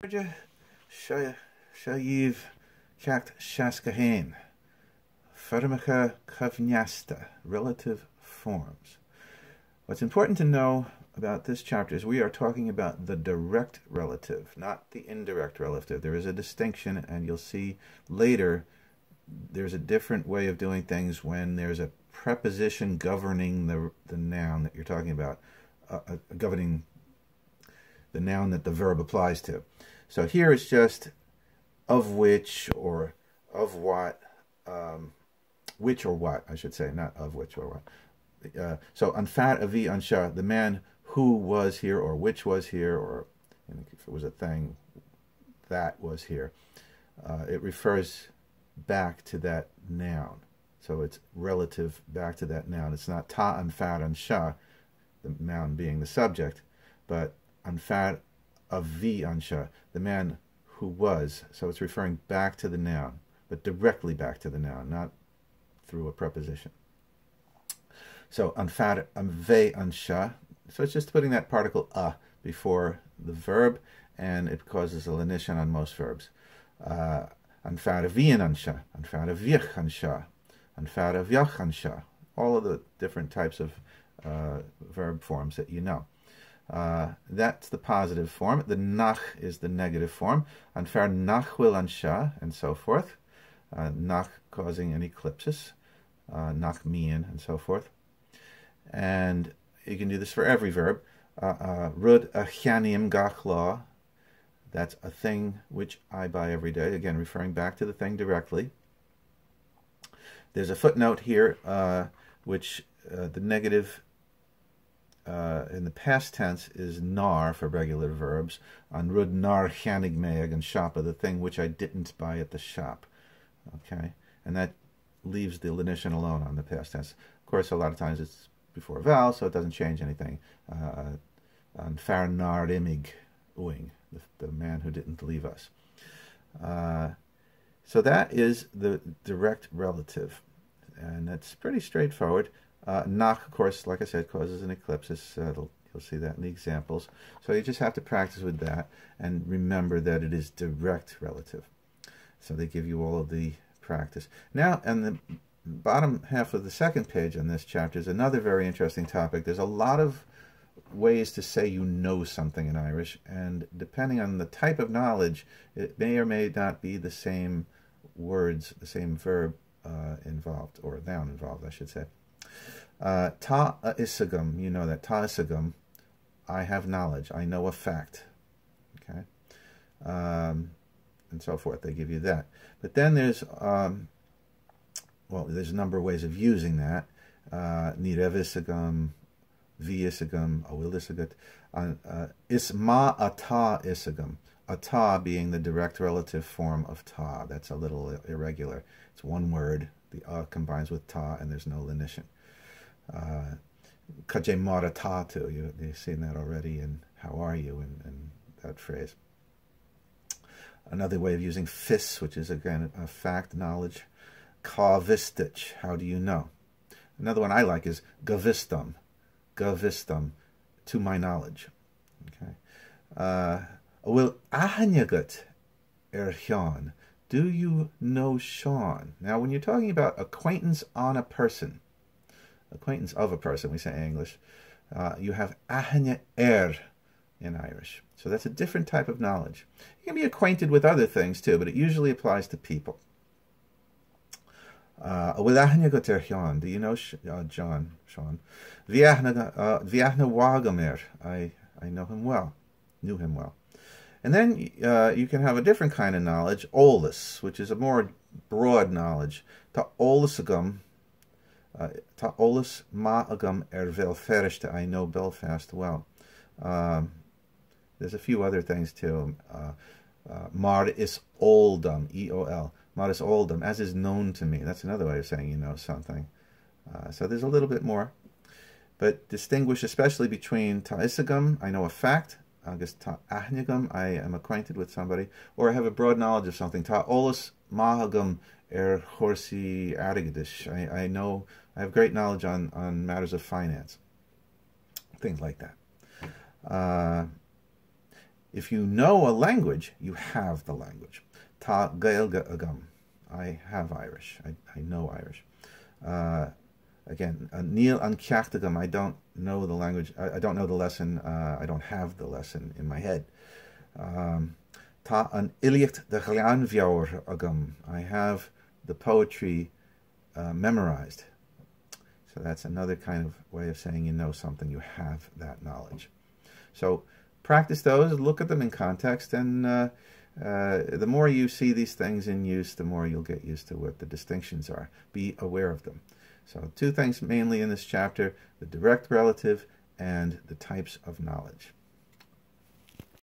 Shayiv Chakt Shaskahain. Farmacha Kavnyasta. Relative forms. What's important to know about this chapter is we are talking about the direct relative, not the indirect relative. There is a distinction, and you'll see later there's a different way of doing things when there's a preposition governing the noun that you're talking about, governing the noun that the verb applies to. So here it's just of which or of what, which or what, I should say, not of which or what. So anfat avi ansha, the man who was here or which was here, or if it was a thing, that was here. It refers back to that noun. So it's relative back to that noun. It's not ta anfat ansha, the noun being the subject, but anfat avi ansha, the man who was. So it's referring back to the noun, but directly back to the noun, not through a preposition. So anfat amve ansha. So it's just putting that particle before the verb, and it causes a lenition on most verbs. Anfat avian ansha, anfat avich ansha, anfat avyach ansha. All of the different types of verb forms that you know. That's the positive form. The nach is the negative form. Anfar nachwil ansha, and so forth. Nach causing an eclipsis. Nach mian, and so forth. And you can do this for every verb. Rud achyanim gachla. That's a thing which I buy every day. Again, referring back to the thing directly. There's a footnote here, which the negative in the past tense is nar for regular verbs. On rud nar chanig meag and shoppa, the thing which I didn't buy at the shop. Okay, and that leaves the lenition alone on the past tense. Of course, a lot of times it's before a vowel, so it doesn't change anything. On far nar imig uing, the man who didn't leave us. So that is the direct relative, and that's pretty straightforward. Nach, of course, like I said, causes an eclipsis. You'll see that in the examples. So you just have to practice with that and remember that it is direct relative. So they give you all of the practice. Now, and the bottom half of the second page on this chapter is another very interesting topic. There's a lot of ways to say you know something in Irish, and depending on the type of knowledge, it may or may not be the same words, the same verb involved, or noun involved, I should say. Ta isagam, you know that. Ta isagam, I have knowledge, I know a fact. Okay? And so forth. They give you that. But then there's there's a number of ways of using that. Nirevisagam, viisagam, awilisagat. Isma ata isagam. Ata being the direct relative form of ta. That's a little irregular. It's one word. The combines with ta, and there's no lenition. Kaje maratatu. You've seen that already in how are you in that phrase. Another way of using fis, which is again a fact, knowledge. Kavistich, how do you know? Another one I like is gavistum, to my knowledge. Okay. Will ahanyagut erhion, do you know Sean? Now, when you're talking about acquaintance on a person, acquaintance of a person, we say in English, you have ahanya in Irish. So that's a different type of knowledge. You can be acquainted with other things too, but it usually applies to people. Do you know John? Sean? Viahna Wagamer. I know him well. Knew him well. And then you can have a different kind of knowledge, olus, which is a more broad knowledge. Ta olusagum. Ta olus ma'agum Belfast. I know Belfast well. There's a few other things too. Mar is oldum, E-O-L. Mar is oldum, as is known to me. That's another way of saying you know something. So there's a little bit more. But distinguish especially between ta'isagum, I know a fact. Agus ta'ahnigum, I am acquainted with somebody. Or I have a broad knowledge of something. Ta'olus mahagum horsi arigadish. I know, I have great knowledge on matters of finance. Things like that. If you know a language, you have the language. Ta gaelga agam. I have Irish. I know Irish. Again, Neil an ceachtagam. I don't know the language. I don't know the lesson. I don't have the lesson in my head. Ta an ilicht de glanviaur agam. I have the poetry memorized. So that's another kind of way of saying you know something. You have that knowledge. So practice those. Look at them in context, and the more you see these things in use, the more you'll get used to what the distinctions are. Be aware of them. So 2 things mainly in this chapter: the direct relative and the types of knowledge.